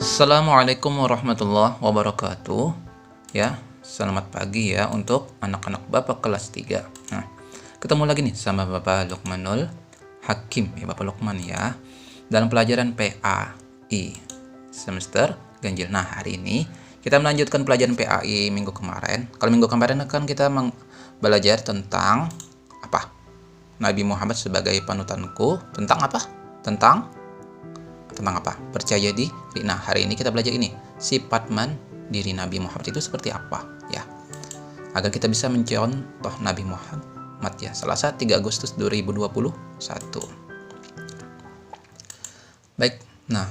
Assalamualaikum warahmatullahi wabarakatuh. Ya, selamat pagi ya untuk anak-anak Bapak kelas 3. Nah, ketemu lagi nih sama Bapak Lukmanul Hakim ya, Bapak Lukman ya. Dalam pelajaran PAI semester ganjil. Nah, hari ini kita melanjutkan pelajaran PAI minggu kemarin. Kalau minggu kemarin kan kita belajar tentang apa? Nabi Muhammad sebagai panutanku. Tentang apa? Tentang apa? Percaya diri. Nah, hari ini kita belajar ini, sifat mandiri Nabi Muhammad itu seperti apa ya. Agar kita bisa mencontoh Nabi Muhammad ya. Selasa 3 Agustus 2021. Baik. Nah,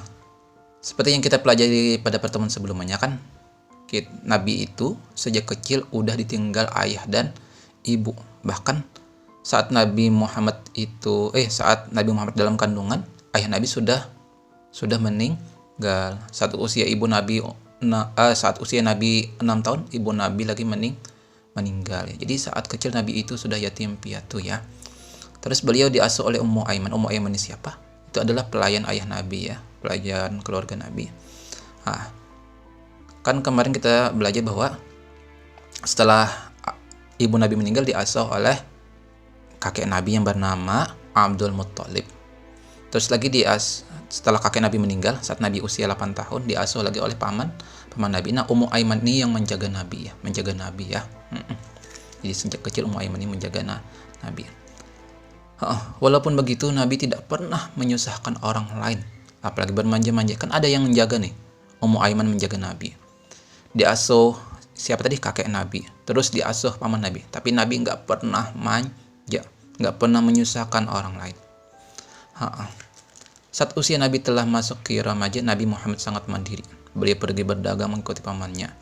seperti yang kita pelajari pada pertemuan sebelumnya kan, Nabi itu sejak kecil udah ditinggal ayah dan ibu. Bahkan saat Nabi Muhammad dalam kandungan, ayah Nabi sudah meninggal. Saat usia Nabi 6 tahun, ibu Nabi lagi meninggal ya. Jadi saat kecil Nabi itu sudah yatim piatu ya. Terus beliau diasuh oleh Ummu Aiman. Ummu Aiman ini siapa? Itu adalah pelayan ayah Nabi ya, pelayan keluarga Nabi. Nah, kan kemarin kita belajar bahwa setelah ibu Nabi meninggal diasuh oleh kakek Nabi yang bernama Abdul Muttalib. Terus lagi setelah kakek Nabi meninggal, saat Nabi usia 8 tahun, diasuh lagi oleh paman Nabi. Nah, Ummu Aiman ini yang menjaga Nabi ya. Jadi sejak kecil Ummu Aiman ini menjaga Nabi. Walaupun begitu, Nabi tidak pernah menyusahkan orang lain, apalagi bermanja-manja. Kan ada yang menjaga nih, Ummu Aiman menjaga Nabi. Diasuh siapa tadi? Kakek Nabi. Terus diasuh paman Nabi. Tapi Nabi nggak pernah manja, nggak pernah menyusahkan orang lain. Saat usia Nabi telah masuk ke remaja, Nabi Muhammad sangat mandiri. Beliau pergi berdagang mengikuti pamannya.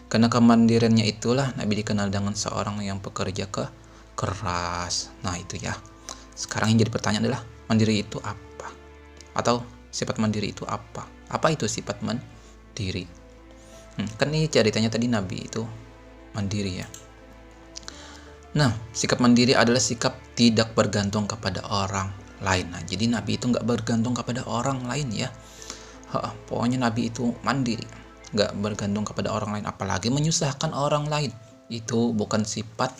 Karena kemandiriannya itulah Nabi dikenal dengan seorang yang pekerja keras. Nah itu ya. Sekarang yang jadi pertanyaan adalah, mandiri itu apa? Atau sifat mandiri itu apa? Apa itu sifat mandiri? Kan ini ceritanya tadi Nabi itu mandiri ya. Nah, sikap mandiri adalah sikap tidak bergantung kepada orang lain. Nah, jadi Nabi itu nggak bergantung kepada orang lain ya. Pokoknya Nabi itu mandiri, nggak bergantung kepada orang lain, apalagi menyusahkan orang lain. Itu bukan sifat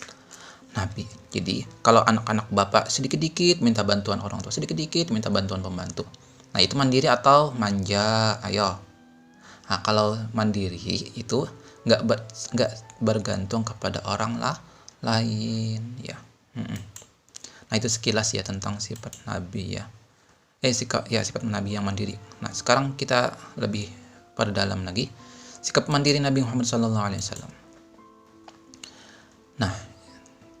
Nabi. Jadi kalau anak-anak Bapak sedikit-dikit minta bantuan orang tua, sedikit-dikit minta bantuan pembantu, nah itu mandiri atau manja? Ayo. Nah, kalau mandiri itu nggak bergantung kepada orang lain ya. Nah itu sekilas ya tentang sifat Nabi ya. Sifat Nabi yang mandiri. Nah sekarang kita lebih perdalam lagi sikap mandiri Nabi Muhammad SAW. Nah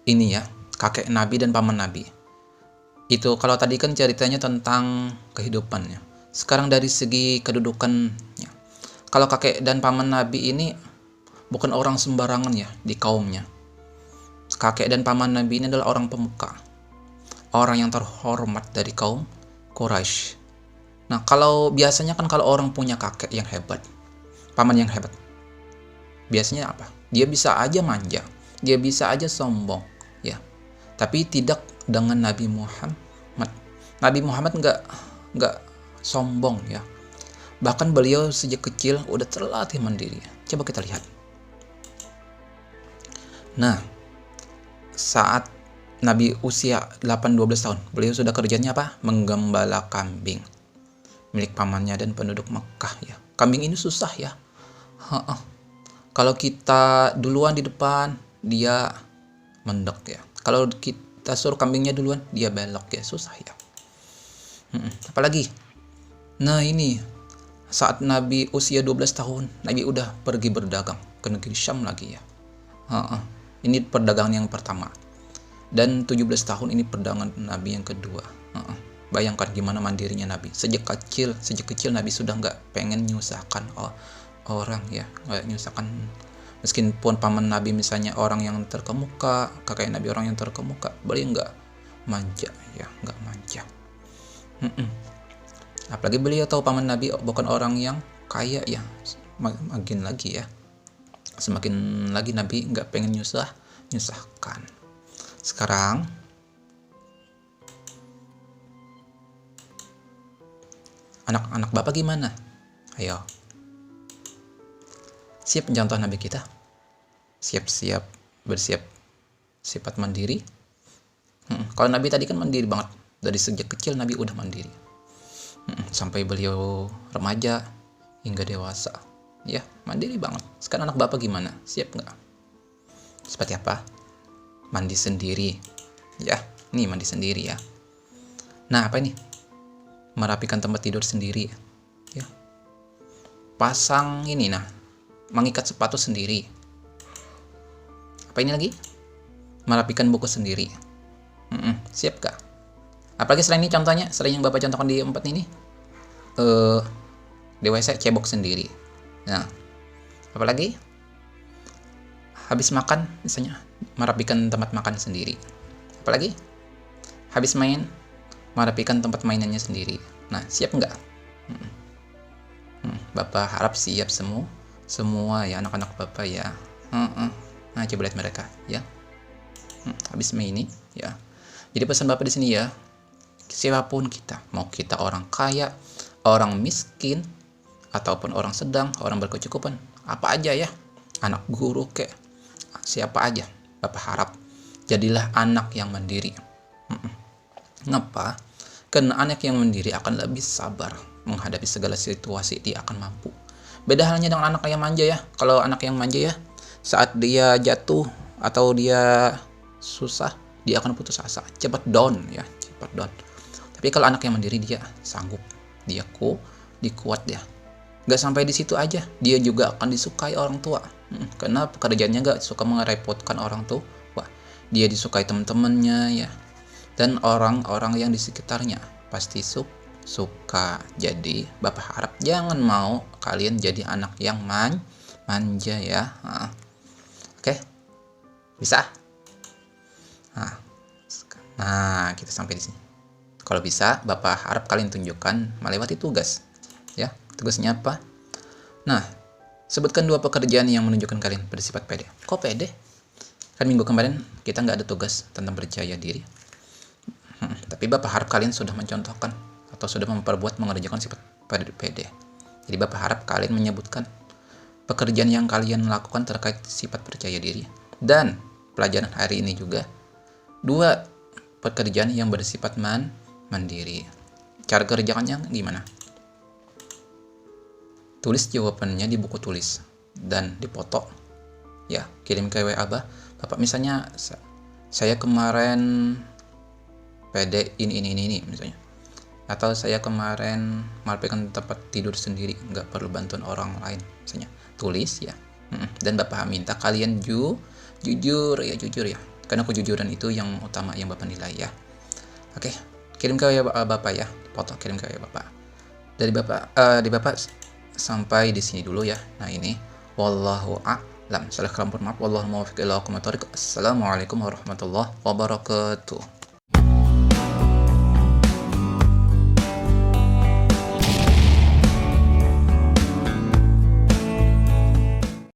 ini ya, kakek Nabi dan paman Nabi. Itu kalau tadi kan ceritanya tentang kehidupannya. Sekarang dari segi kedudukannya. Kalau kakek dan paman Nabi ini bukan orang sembarangan ya di kaumnya. Kakek dan paman Nabi ini adalah orang pemuka, orang yang terhormat dari kaum Quraisy. Nah, kalau biasanya kan kalau orang punya kakek yang hebat, paman yang hebat, biasanya apa? Dia bisa aja manja, dia bisa aja sombong, ya. Tapi tidak dengan Nabi Muhammad. Nabi Muhammad nggak sombong ya. Bahkan beliau sejak kecil udah terlatih mandiri. Coba kita lihat. Nah, saat Nabi usia 8-12 tahun, beliau sudah kerjanya apa? Menggembala kambing milik pamannya dan penduduk Mekah ya. Kambing ini susah ya. Kalau kita duluan di depan, dia mendek ya. Kalau kita suruh kambingnya duluan, dia belok ya. Susah ya. Apalagi, nah ini saat Nabi usia 12 tahun, Nabi udah pergi berdagang ke negeri Syam lagi ya. Ini perdagangan yang pertama. Dan 17 tahun ini perdagangan Nabi yang kedua. Bayangkan gimana mandirinya Nabi. Sejak kecil Nabi sudah nggak pengen nyusahkan orang ya, nggak nyusahkan. Meskipun paman Nabi misalnya orang yang terkemuka, kakek Nabi orang yang terkemuka, beliau nggak manja ya, nggak manja. Apalagi beliau tahu paman Nabi bukan orang yang kaya ya, makin lagi ya, semakin lagi Nabi nggak pengen nyusahkan. Sekarang anak-anak Bapak gimana? Ayo, Siap contoh Nabi kita? Siap-siap, bersiap sifat mandiri. Kalau Nabi tadi kan mandiri banget. Dari sejak kecil Nabi udah mandiri. Sampai beliau remaja hingga dewasa. Ya, mandiri banget. Sekarang anak bapak gimana? Siap nggak? Seperti apa? Mandi sendiri. Ya, nih mandi sendiri ya. Nah, apa ini? Merapikan tempat tidur sendiri. Ya. Pasang ini nah, mengikat sepatu sendiri. Apa ini lagi? Merapikan buku sendiri. Siap gak? Apalagi selain ini contohnya, selain yang Bapak contohkan di 4 ini, di WC cebok sendiri. Nah, apalagi? Habis makan, misalnya, merapikan tempat makan sendiri. Apalagi? Habis main, merapikan tempat mainannya sendiri. Nah, siap nggak? Bapak harap siap semua ya anak-anak Bapak ya. Nah, coba lihat mereka ya. Habis main ini ya. Jadi pesan Bapak di sini ya, siapapun kita, mau kita orang kaya, orang miskin, ataupun orang sedang, orang berkecukupan, apa aja ya, anak guru kek, siapa aja, Bapak harap jadilah anak yang mandiri. Ngapa? Karena anak yang mandiri akan lebih sabar menghadapi segala situasi, dia akan mampu. Beda halnya dengan anak yang manja ya. Kalau anak yang manja ya, saat dia jatuh atau dia susah, dia akan putus asa, cepat down ya, cepat down. Tapi kalau anak yang mandiri, dia sanggup, dia kuat ya. Gak sampai di situ aja, dia juga akan disukai orang tua. Karena pekerjaannya gak suka merepotkan orang tua. Dia disukai teman-temannya ya. Dan orang-orang yang di sekitarnya pasti suka. Jadi Bapak harap jangan mau kalian jadi anak yang manja ya. Oke? Bisa? Nah, kita sampai di sini. Kalau bisa, Bapak harap kalian tunjukkan melewati tugas. Ya, tugasnya apa? Nah, sebutkan 2 pekerjaan yang menunjukkan kalian bersifat pede. Kok pede? Kan minggu kemarin kita nggak ada tugas tentang percaya diri. Tapi Bapak harap kalian sudah mencontohkan atau sudah memperbuat mengerjakan sifat pede. Jadi Bapak harap kalian menyebutkan pekerjaan yang kalian lakukan terkait sifat percaya diri. Dan pelajaran hari ini juga 2 pekerjaan yang bersifat mandiri. Cara kerjakannya gimana? Tulis jawabannya di buku tulis dan dipoto ya, kirim ke WA Bapak. Misalnya saya kemarin PD ini misalnya, atau saya kemarin merapikan tempat tidur sendiri, nggak perlu bantuan orang lain misalnya. Tulis ya. Dan Bapak minta kalian jujur ya, karena kejujuran itu yang utama yang Bapak nilai ya. Oke, kirim ke WA Bapak ya, foto kirim ke WA Bapak. Dari Bapak sampai di sini dulu ya. Nah, ini wallahu a'lam. Salah kalam, maaf. Wallahu muwaffiq ila aqwamit thoriq. Assalamualaikum warahmatullahi wabarakatuh.